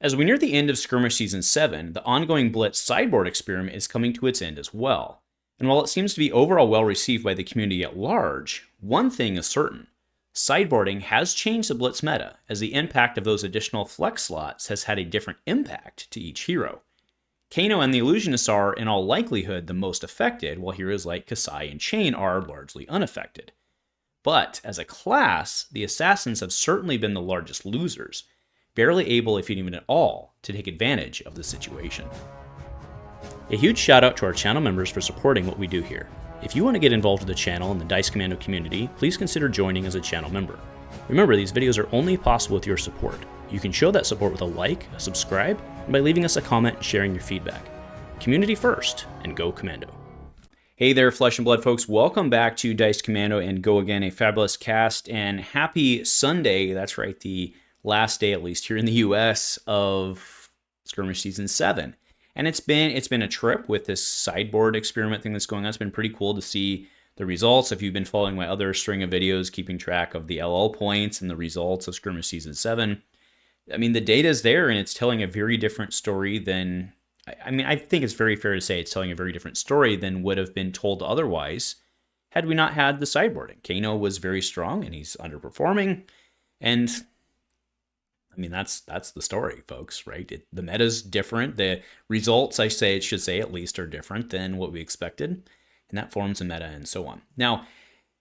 As we near the end of Skirmish Season 7, the ongoing Blitz sideboard experiment is coming to its end as well. And while it seems to be overall well received by the community at large, one thing is certain. Sideboarding has changed the Blitz meta, as the impact of those additional flex slots has had a different impact to each hero. Kano and the Illusionist are, in all likelihood, the most affected, while heroes like Kassai and Chane are largely unaffected. But, as a class, the Assassins have certainly been the largest losers, barely able, if even at all, to take advantage of the situation. A huge shout out to our channel members for supporting what we do here. If you want to get involved with the channel and the Dice Commando community, please consider joining as a channel member. Remember, these videos are only possible with your support. You can show that support with a like, a subscribe, and by leaving us a comment and sharing your feedback. Community first, and go Commando. Hey there, Flesh and Blood folks. Welcome back to Dice Commando and Go Again, a fabulous cast, and happy Sunday. That's right, the last day, at least here in the US, of Skirmish Season 7. And it's been a trip with this sideboard experiment thing that's going on. It's been pretty cool to see the results. If you've been following my other string of videos, keeping track of the LL points and the results of Skirmish Season 7, I mean, the data's there, and it's telling a very different story than... I think it's very fair to say it's telling a very different story than would have been told otherwise had we not had the sideboarding. Kano was very strong, and he's underperforming, and... I mean, that's the story, folks, right? The meta's different. The results, should say at least, are different than what we expected. And that forms a meta and so on. Now,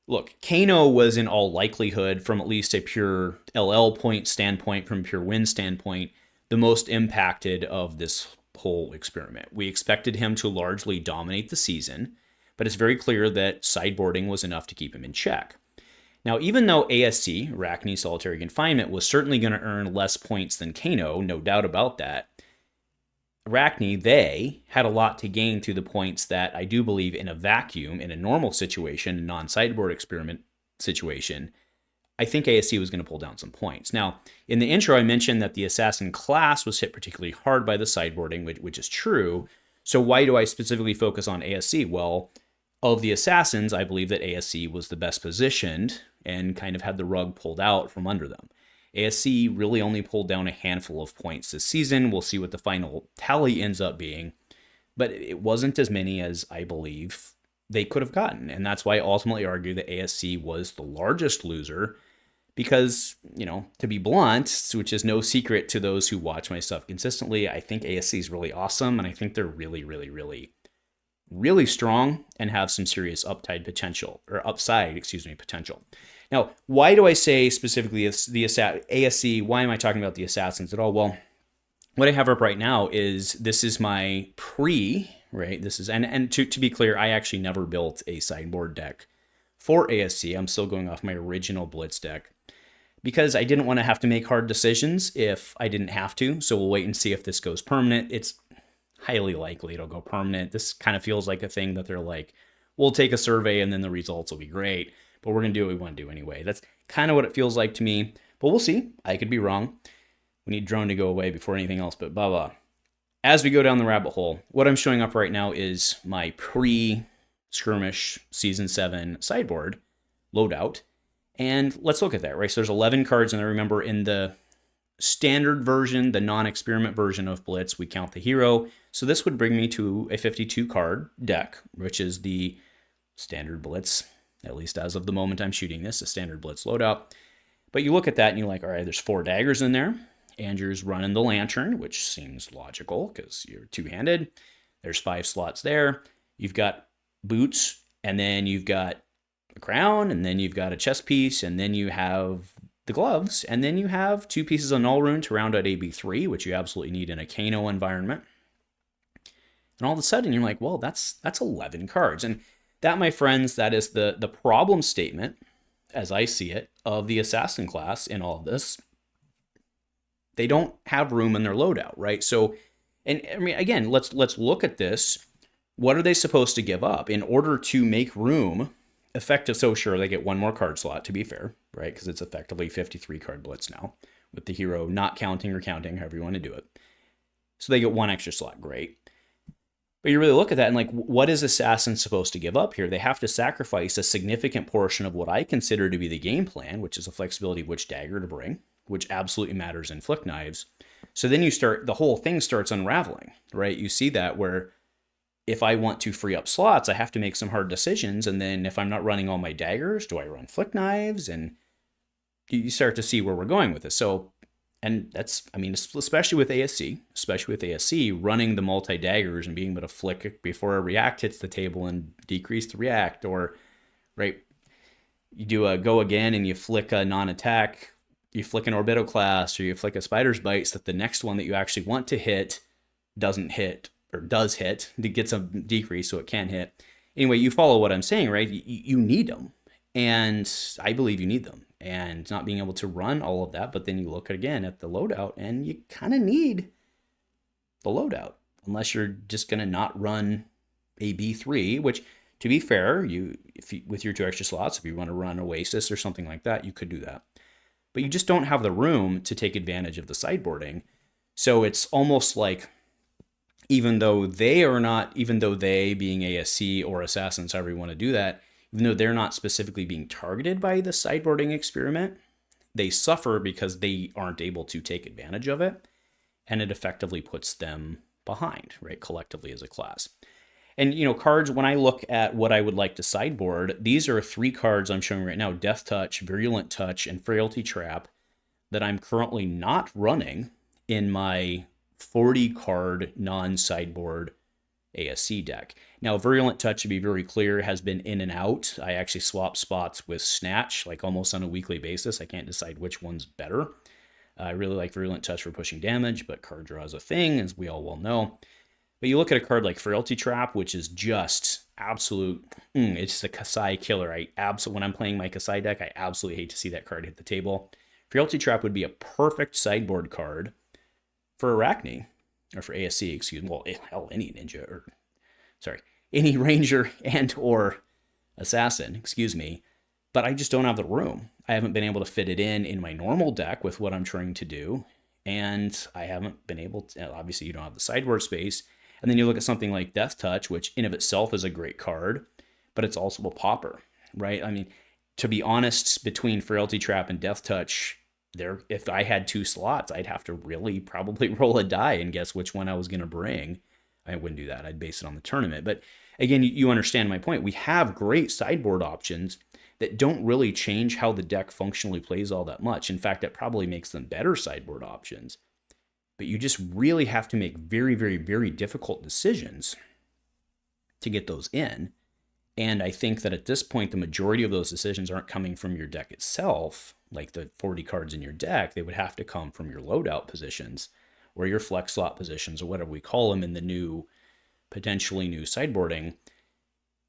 look, Kano was in all likelihood, from at least a pure LL point standpoint, from a pure win standpoint, the most impacted of this whole experiment. We expected him to largely dominate the season, but it's very clear that sideboarding was enough to keep him in check. Now, even though ASC, Arachne Solitary Confinement, was certainly going to earn less points than Kano, no doubt about that, Arachne, they had a lot to gain through the points that I do believe in a vacuum, in a normal situation, non-sideboard experiment situation, I think ASC was going to pull down some points. Now, in the intro, I mentioned that the Assassin class was hit particularly hard by the sideboarding, which is true. So why do I specifically focus on ASC? Well, of the Assassins, I believe that ASC was the best positioned and kind of had the rug pulled out from under them. ASC really only pulled down a handful of points this season. We'll see what the final tally ends up being, but it wasn't as many as I believe they could have gotten. And that's why I ultimately argue that ASC was the largest loser because, to be blunt, which is no secret to those who watch my stuff consistently, I think ASC is really awesome. And I think they're really, really, really, really strong and have some serious upside potential. Now, why do I say specifically the ASC? Why am I talking about the Assassins at all? Well, what I have up right now is this is my right? This is and to be clear, I actually never built a sideboard deck for ASC. I'm still going off my original Blitz deck because I didn't want to have to make hard decisions if I didn't have to. So we'll wait and see if this goes permanent. It's highly likely it'll go permanent. This kind of feels like a thing that they're like, we'll take a survey and then the results will be great, but we're going to do what we want to do anyway. That's kind of what it feels like to me, but we'll see. I could be wrong. We need drone to go away before anything else, but blah, blah. As we go down the rabbit hole, what I'm showing up right now is my pre-skirmish Season 7 sideboard loadout. And let's look at that, right? So there's 11 cards, and I remember in the standard version, the non-experiment version of Blitz, we count the hero. So this would bring me to a 52 card deck, which is the standard Blitz, at least as of the moment I'm shooting this, a standard Blitz loadout. But you look at that and you're like, all right, there's 4 daggers in there. Andrew's running the lantern, which seems logical because you're two-handed. There's 5 slots there. You've got boots, and then you've got a crown, and then you've got a chest piece, and then you have the gloves, and then you have 2 pieces of null rune to round out AB3, which you absolutely need in a Kano environment. And all of a sudden, you're like, well, that's 11 cards. And that, my friends, that is the problem statement, as I see it, of the Assassin class in all of this. They don't have room in their loadout, right? So, and I mean, again, let's look at this. What are they supposed to give up in order to make room? Effective, so sure, they get 1 more card slot, to be fair, right? Because it's effectively 53 card Blitz now, with the hero not counting or counting, however you want to do it. So they get 1 extra slot, great. But you really look at that and like, what is Assassin supposed to give up here? They have to sacrifice a significant portion of what I consider to be the game plan, which is the flexibility of which dagger to bring, which absolutely matters in Flick Knives. So then the whole thing starts unraveling, right? You see that where if I want to free up slots, I have to make some hard decisions. And then if I'm not running all my daggers, do I run flick knives? And you start to see where we're going with this. So, and that's, I mean, especially with ASC, running the multi-daggers and being able to flick before a react hits the table and decrease the react, or, right, you do a go again and you flick a non-attack, you flick an Orbitoclast, or you flick a Spider's Bite, so that the next one that you actually want to hit doesn't hit, or does hit, it gets a decrease so it can hit. Anyway, you follow what I'm saying, right? You need them. And I believe you need them. And not being able to run all of that, but then you look again at the loadout and you kind of need the loadout. Unless you're just going to not run a B3, which, to be fair, with your 2 extra slots, if you want to run Oasis or something like that, you could do that. But you just don't have the room to take advantage of the sideboarding. So it's almost like, even though they, being ASC or Assassins, however you want to do that, even though they're not specifically being targeted by the sideboarding experiment, they suffer because they aren't able to take advantage of it, and it effectively puts them behind, right, collectively as a class. And, cards, when I look at what I would like to sideboard, these are 3 cards I'm showing right now: Death Touch, Virulent Touch, and Frailty Trap, that I'm currently not running in my 40-card non-sideboard ASC deck. Now, Virulent Touch, to be very clear, has been in and out. I actually swap spots with Snatch, like almost on a weekly basis. I can't decide which one's better. I really like Virulent Touch for pushing damage, but card draw is a thing, as we all well know. But you look at a card like Frailty Trap, which is just absolute, it's the Kassai killer. When I'm playing my Kassai deck, I absolutely hate to see that card hit the table. Frailty Trap would be a perfect sideboard card for Arachne, or for ASC, excuse me. Well, hell, any ninja, any ranger and or assassin, excuse me. But I just don't have the room. I haven't been able to fit it in my normal deck with what I'm trying to do. And I haven't been able to, obviously you don't have the sideboard space. And then you look at something like Death Touch, which in of itself is a great card, but it's also a popper, right? I mean, to be honest, between Frailty Trap and Death Touch, if I had 2 slots, I'd have to really probably roll a die and guess which one I was going to bring. I wouldn't do that. I'd base it on the tournament. But again, you understand my point. We have great sideboard options that don't really change how the deck functionally plays all that much. In fact, that probably makes them better sideboard options. But you just really have to make very, very, very difficult decisions to get those in. And I think that at this point, the majority of those decisions aren't coming from your deck itself, like the 40 cards in your deck. They would have to come from your loadout positions or your flex slot positions, or whatever we call them in the potentially new sideboarding.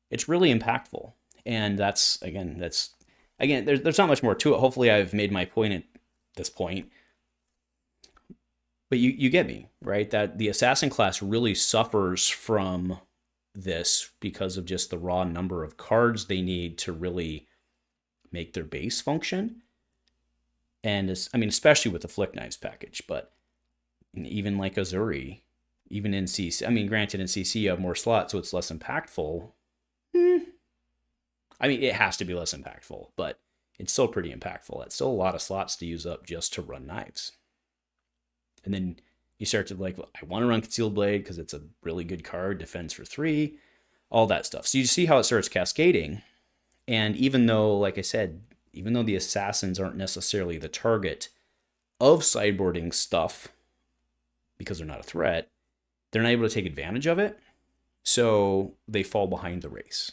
It's really impactful. And there's not much more to it. Hopefully I've made my point at this point. But you get me, right? That the assassin class really suffers from this because of just the raw number of cards they need to really make their base function. And especially with the Flick Knives package, but even like Azuri, even in CC, granted in CC you have more slots, so it's less impactful. It has to be less impactful, but it's still pretty impactful. That's still a lot of slots to use up just to run knives. And then you start to I want to run Concealed Blade because it's a really good card, defense for 3, all that stuff. So you see how it starts cascading. And even though, like I said, even though the assassins aren't necessarily the target of sideboarding stuff because they're not a threat, they're not able to take advantage of it. So they fall behind the race.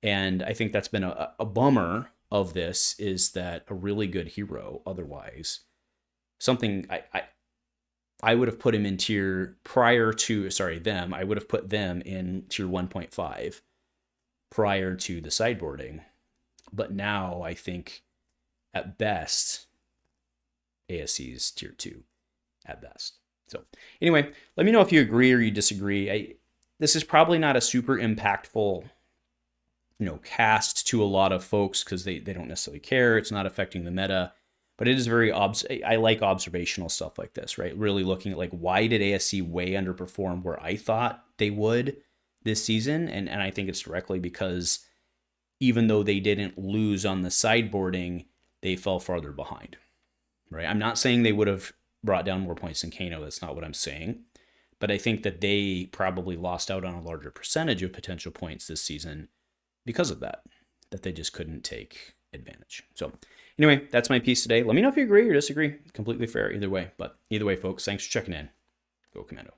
And I think that's been a bummer of this, is that a really good hero otherwise, something I would have put him in tier I would have put them in tier 1.5 prior to the sideboarding. But now I think at best, ASC is tier 2 at best. So anyway, let me know if you agree or you disagree. This is probably not a super impactful cast to a lot of folks because they don't necessarily care. It's not affecting the meta. But it is very, I like observational stuff like this, right? Really looking at why did ASC way underperform where I thought they would this season? And I think it's directly because even though they didn't lose on the sideboarding, they fell farther behind, right? I'm not saying they would have brought down more points than Kano. That's not what I'm saying. But I think that they probably lost out on a larger percentage of potential points this season because of that they just couldn't take advantage. So anyway, that's my piece today. Let me know if you agree or disagree. Completely fair either way. But either way, folks, thanks for checking in. Go Commando.